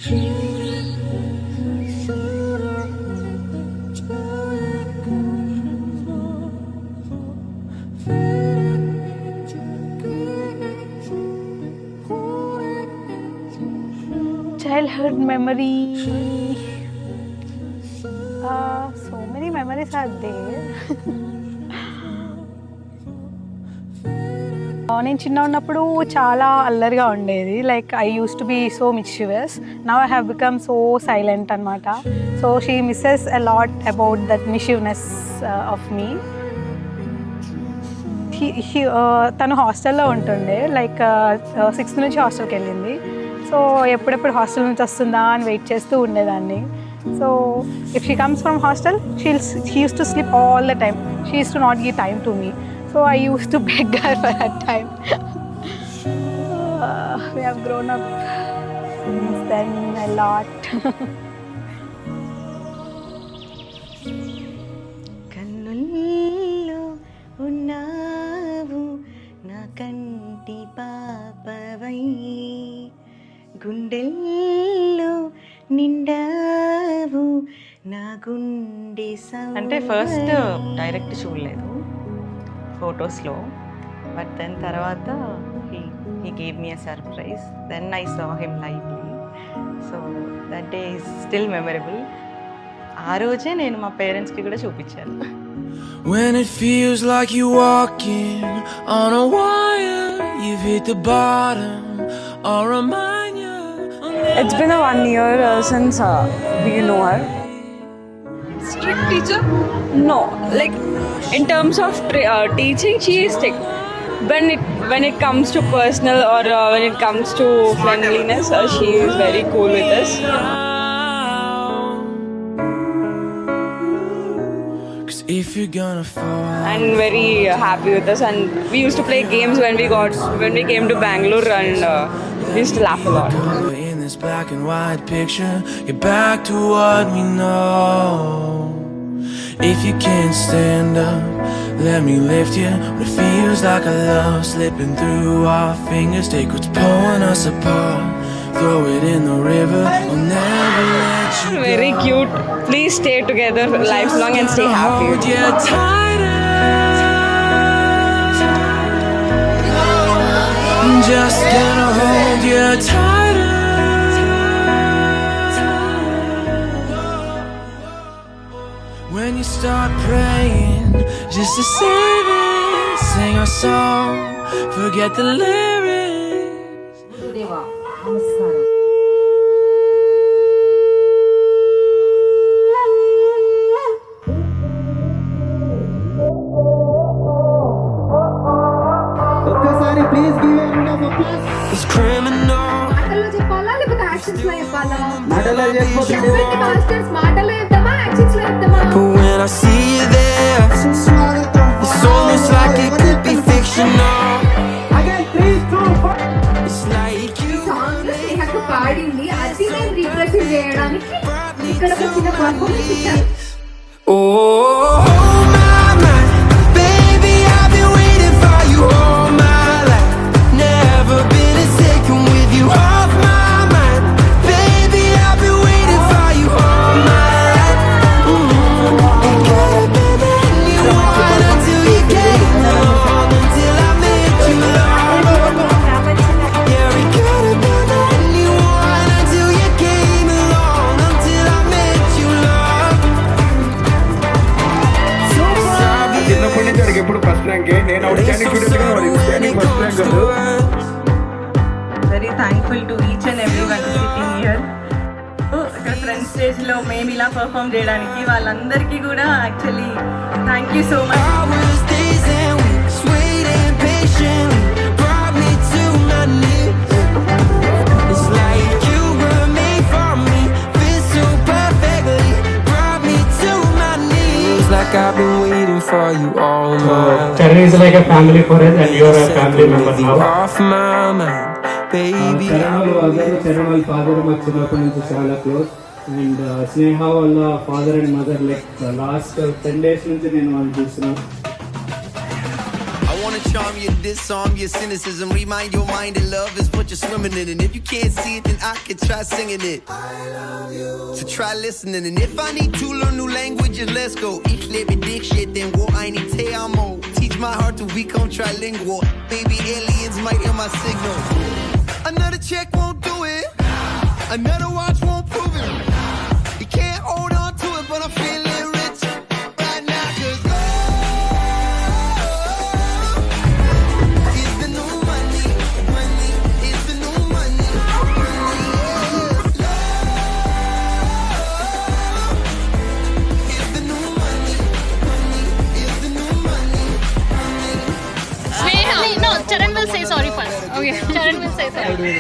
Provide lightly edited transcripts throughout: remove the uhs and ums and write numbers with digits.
Childhood memory. So many memories are there. నేను చిన్న ఉన్నప్పుడు చాలా అల్లరిగా ఉండేది. Like I use to be so mischievous. Now I have become so silent అనమాట. So she misses a lot about that mischievousness of me. తను హాస్టల్లో ఉంటుండే. లైక్ 6th నుంచి హాస్టల్కి వెళ్ళింది. సో ఎప్పుడెప్పుడు హాస్టల్ నుంచి వస్తుందా అని వెయిట్ చేస్తూ ఉండేదాన్ని. So if she comes from hostel she use to sleep all the time. She use to not give time to me. So I used to beg her for that time. We have grown up since then a lot. కన్నుల్లో ఉన్నావు నా కంటి పాపవై, గుండెల్లో నిండావు నా గుండె సౌ. అంటే first direct చూడలేదు ఫొటోస్లో, బట్ దెన్ తర్వాత he gave me a surprise. Then I saw him lively. So that day is still memorable. ఆ రోజే నేను మా పేరెంట్స్కి కూడా చూపించాను. When it feels like you're walking on a wire, you've hit the bottom, I'll remind you. It's been a 1 year since we know her. Strict teacher? No, like in terms of teaching, she is strict. When it comes to personal or when it comes to friendliness, she is very cool with us. If you're gonna fall, And very happy with us. And we used to play games when we came to Bangalore, and we used to laugh a lot. in this black and white picture, get back to what we know. If you can't stand up, let me lift you. When it feels like a love slipping through our fingers, take what's pulling us apart, throw it in the river. I'll never let you go. Very cute. Please stay together lifelong and stay happy. Hold you tighter. Just gonna hold you tighter. When you start praying, just to save it, sing a song, forget the lyrics. Deva, namaskaram. ఒక్కసారి please give a round of applause. It's criminal. మాటల్లో చెప్పాలా లేకపోతే actions లో చెప్పాలా? మాటల్లో చెప్పొద్దు. చెప్పండి masters, మాటల్లో చెప్తామా యాక్షన్స్ లో చెప్తామా? But when I see you there, it's almost like it could be fictional. Again, 3, 2, 1. It's like you song లో స్నేహకు పాడింది, అది నేను రీప్రజెంట్ చేయడానికి ఇక్కడ ఒక చిన్న పర్ఫార్మెన్స్ ఇచ్చాను. oh, hold my mind, baby, I've been waiting for you all my life. Never been a second with you off my mind, baby, I've been waiting for you all my life. It could have been anyone until you came along, until I met you, Lord. Yeah, it could have been anyone until you came along, until I met you, Lord. చిన్నప్పటి నుంచి అడిగి ఎప్పుడు first ర్యాంకే. నేను out standing student గా మరి standing first rank కాదు. Very thankful to each and every one sitting here. ఇక్కడ front స్టేజ్లో మేము ఇలా పర్ఫామ్ చేయడానికి వాళ్ళందరికీ కూడా actually thank you so much. Hours, days and weeks, waiting patiently, brought me to my knees. It's like you were made for me, fit so perfectly, brought me to my knees. Like I've been waiting for you all my life. Charan is like a family for us, and you are a family member now. Off my mind, baby. Charan వాళ్ళ father మాకు చిన్నప్పటి నుంచి చాలా close. And స్నేహ వాళ్ళ father and mother like last 10 days నుంచి నేను వాళ్ళు చూస్తున్నాను. I wanna charm you, disarm your cynicism. Remind your mind that love is what you're swimming in. And if you can't see it, then I can try singing it. I love you. So try listening. And if I need to learn new languages, let's go. Ich lebe dich, shit, then wo eine te amo. Teach my heart to become trilingual. Baby aliens might hear my signal. Another check won't do it. Another watch won't prove it. You can't hold on to it, but I'm feeling rich right now. 'Cause love is the new money. Money is the new money. Money, yeah. Love is the new money. Money is the new money. Money. Sneha. No, Charan will say sorry first. Okay. Charan will say sorry.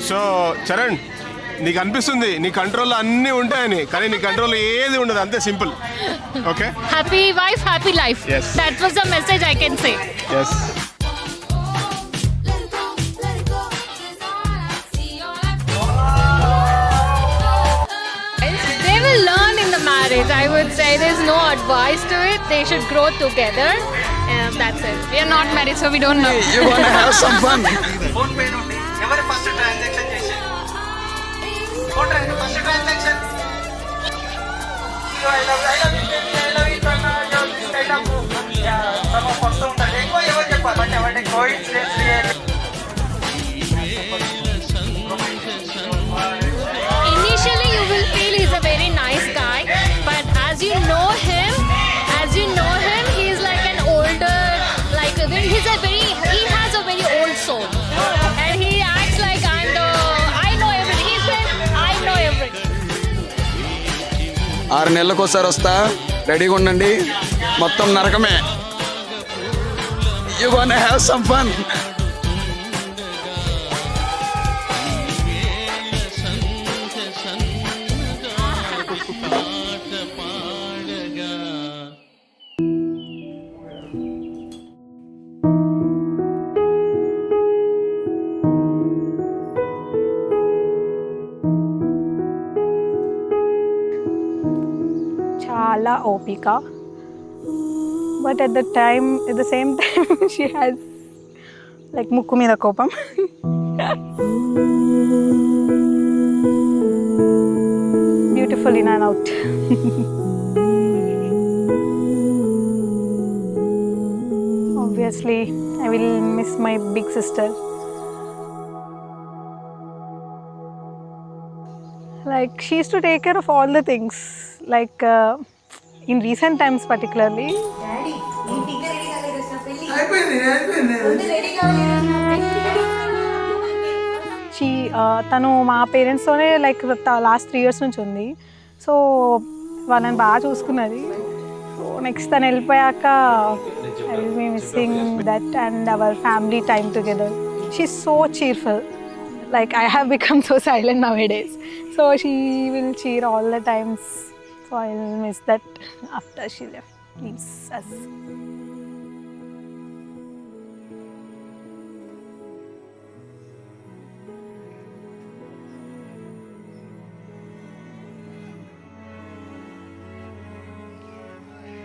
So Charan, నీకు అనిపిస్తుంది నీ కంట్రోల్లో అన్నీ ఉంటాయని, కానీ నీ కంట్రోల్లో ఏది ఉండదు, అంతే simple. Okay, Happy wife, happy life. Yes. That was the message I can say. Yes. They will learn in the marriage. I would say there's no advice to it. They should grow together. That's it. We are not married, so we don't know. You wanna have some fun? ఎవరి first transaction చేసి first transaction first ఉంటుంది ఎక్కువ ఎవరు చెప్పాలి but ఎవరి Initially, you will feel he's a very nice guy, but as you know him, he is like an older, like he has a very old soul, and he acts like I know everything. He said, I know everything. 6 నెలలకోసారి వస్తా, రెడీగా ఉండండి, మొత్తం నరకమే. You wanna have some fun? చాలా ఓపిక, but at the same time she has like ముక్కు మీద కోపం. Beautiful in and out. Obviously I will miss my big sister. Like she used to take care of all the things, like in recent times particularly. తను మా పేరెంట్స్తోనే like last 3 years నుంచి ఉంది. So వాళ్ళని బాగా చూసుకున్నది. So next తను వెళ్ళిపోయాక I will be missing that and our family time together. She is so cheerful. Like I have become so silent nowadays. So she will cheer all the times. So I will miss that after she leaves us.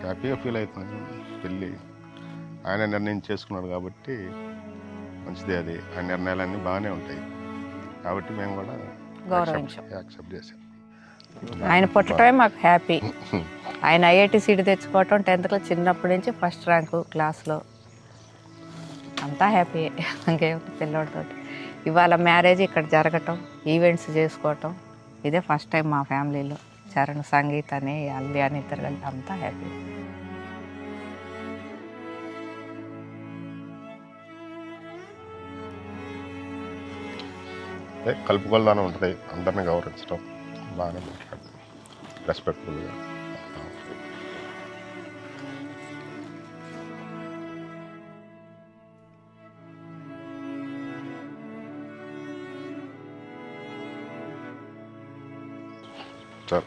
హ్యాపీగా feel అవుతున్నాను. పెళ్ళి ఆయన నిర్ణయం చేసుకున్నాడు కాబట్టి మంచిదే, అది ఆ నిర్ణయాలన్నీ బాగానే ఉంటాయి. కాబట్టి మేము కూడా గౌరవించాం. యాక్సెప్ట్ చేసాం. ఆయన పుట్టడమే మాకు హ్యాపీ. ఆయన ఐఐటి సీట్ తెచ్చుకోవటం 10th క్లాస్ చిన్నప్పటి నుంచి ఫస్ట్ ర్యాంకు క్లాస్లో, అంతా హ్యాపీ. ఇంకేం పిల్లోడితో ఇవాళ మ్యారేజ్ ఇక్కడ జరగటం, ఈవెంట్స్ చేసుకోవటం, ఇదే ఫస్ట్ టైం మా ఫ్యామిలీలో. చరణ్, సంగీత్ అని, అల్లి అని ఇద్దరు కలిసి అంతా హ్యాపీ. కలుపుకొల్లానే ఉంటుంది, అందరిని గౌరవించడం, బాగానే మాట్లాడడం, రెస్పెక్ట్ఫుల్గా. సార్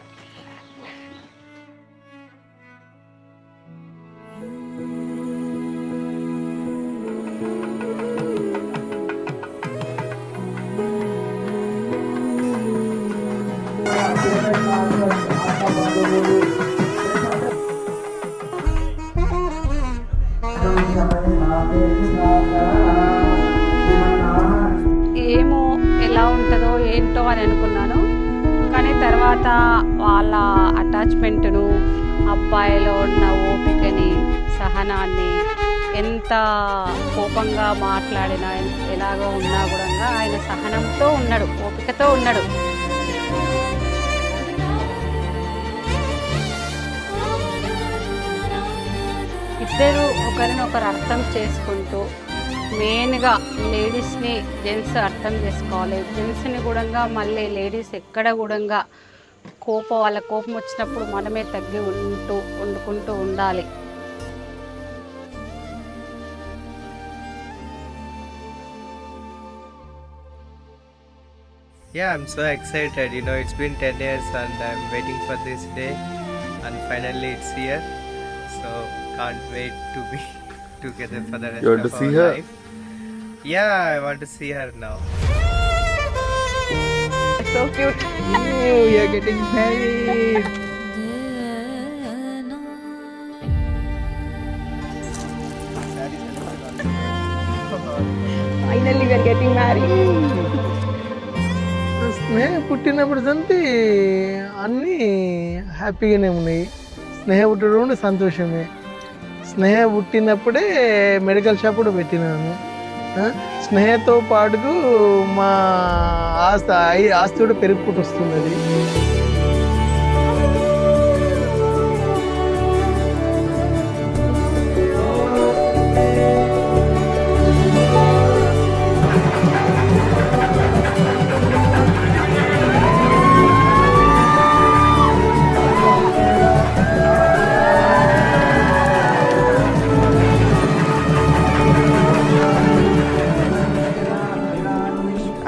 ఏమో ఎలా ఉంటుందో ఏంటో అని అనుకున్నాను, కానీ తర్వాత వాళ్ళ అటాచ్మెంట్ను, అబ్బాయిలో ఉన్న ఓపికని, సహనాన్ని, ఎంత కోపంగా మాట్లాడినా ఎలాగో ఉన్నా కూడా ఆయన సహనంతో ఉన్నాడు, ఓపికతో ఉన్నాడు. ఇద్దరు ఒకరినొకరు అర్థం చేసుకుంటూ, మెయిన్గా లేడీస్ని జెంట్స్ అర్థం చేసుకోవాలి, జెంట్స్ని కూడా మళ్ళీ లేడీస్ ఎక్కడ కూడా వాళ్ళ కోపం వచ్చినప్పుడు మనమే తగ్గి వండుకుంటూ ఉండాలి. Yeah, I'm so excited. It's been 10 years and I'm waiting for this day, and finally it's here. So can't wait to be together for the rest You want of to see our her? life. Yeah, I want to see her now. So cute. We are getting married. Finally we are getting married. స్నేహ పుట్టినప్పుడు సంతి అన్నీ హ్యాపీగానే ఉన్నాయి. స్నేహ పుట్టడం సంతోషమే. స్నేహ పుట్టినప్పుడే medical shop కూడా పెట్టినాను. స్నేహతో పాటుకు మా ఆస్తి కూడా పెరుగుకుంటూ వస్తున్నది.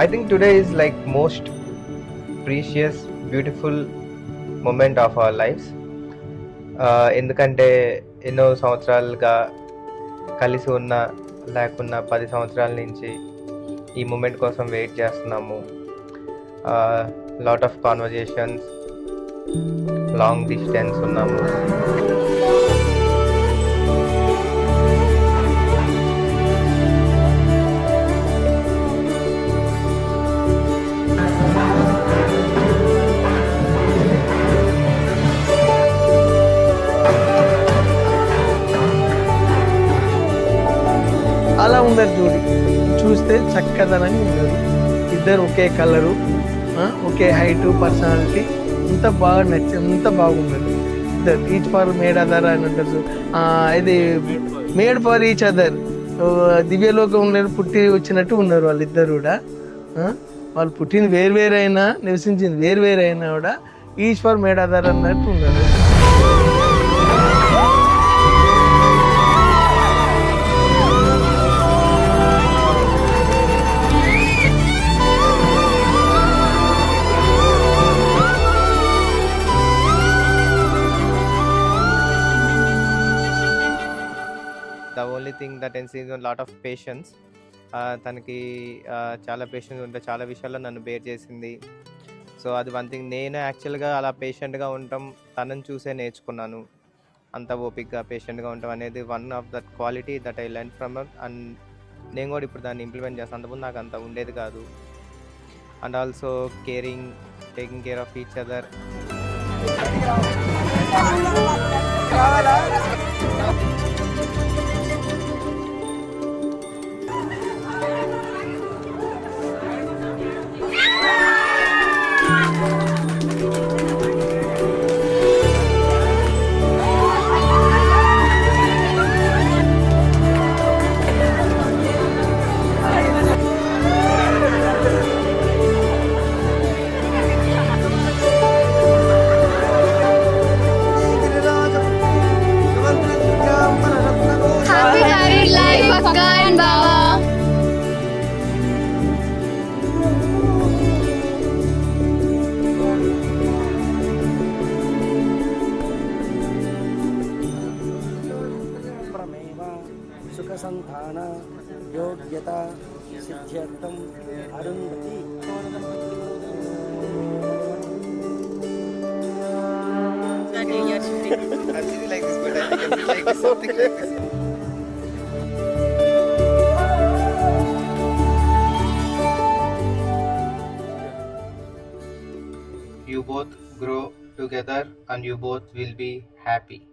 I think today is like most precious, beautiful moment of our lives. ఎందుకంటే ఎన్నో సంవత్సరాలుగా కలిసి ఉన్న లేకున్న 10 సంవత్సరాల నుంచి ఈ మూమెంట్ కోసం వెయిట్ చేస్తున్నాము. Lot of conversations, long distance ఉన్నాము. అలా ఉండదు జోడి, చూస్తే చక్కదనంగా ఉండదు. ఇద్దరు ఒకే కలరు, ఒకే హైటు, పర్సనాలిటీ, అంత బాగా అంత బాగుండదు. ఇద్దరు ఈచ్ ఫర్ మేడ్ అదర్ అని అంటారు. ఇది మేడ్ ఫర్ ఈచ్ అదర్. దివ్యలోకంలో పుట్టి వచ్చినట్టు ఉన్నారు వాళ్ళిద్దరు కూడా. వాళ్ళు పుట్టింది వేరువేరైనా, నివసించింది వేరువేరైనా కూడా ఈచ్ ఫర్ మేడ్ అదర్ అన్నట్టు ఉన్నారు. The only thing that I see is a lot of patience. తనకి చాలా పేషెన్స్ ఉంటే చాలా విషయాల్లో నన్ను బేర్ చేసింది. సో అది వన్ థింగ్. నేను యాక్చువల్గా అలా పేషెంట్గా ఉండటం తనని చూసే నేర్చుకున్నాను. అంత ఓపిక్గా పేషెంట్గా ఉండటం అనేది one of that quality that I learn from her. And నేను కూడా ఇప్పుడు దాన్ని ఇంప్లిమెంట్ చేస్తాను. అంతకుముందు నాకు అంత ఉండేది కాదు. And also taking care of each other. Happy married life, Akka and Baba. సుఖ సంతాన యోగ్యత సిద్ధ్యర్థం Arundhati. You both grow together and you both will be happy.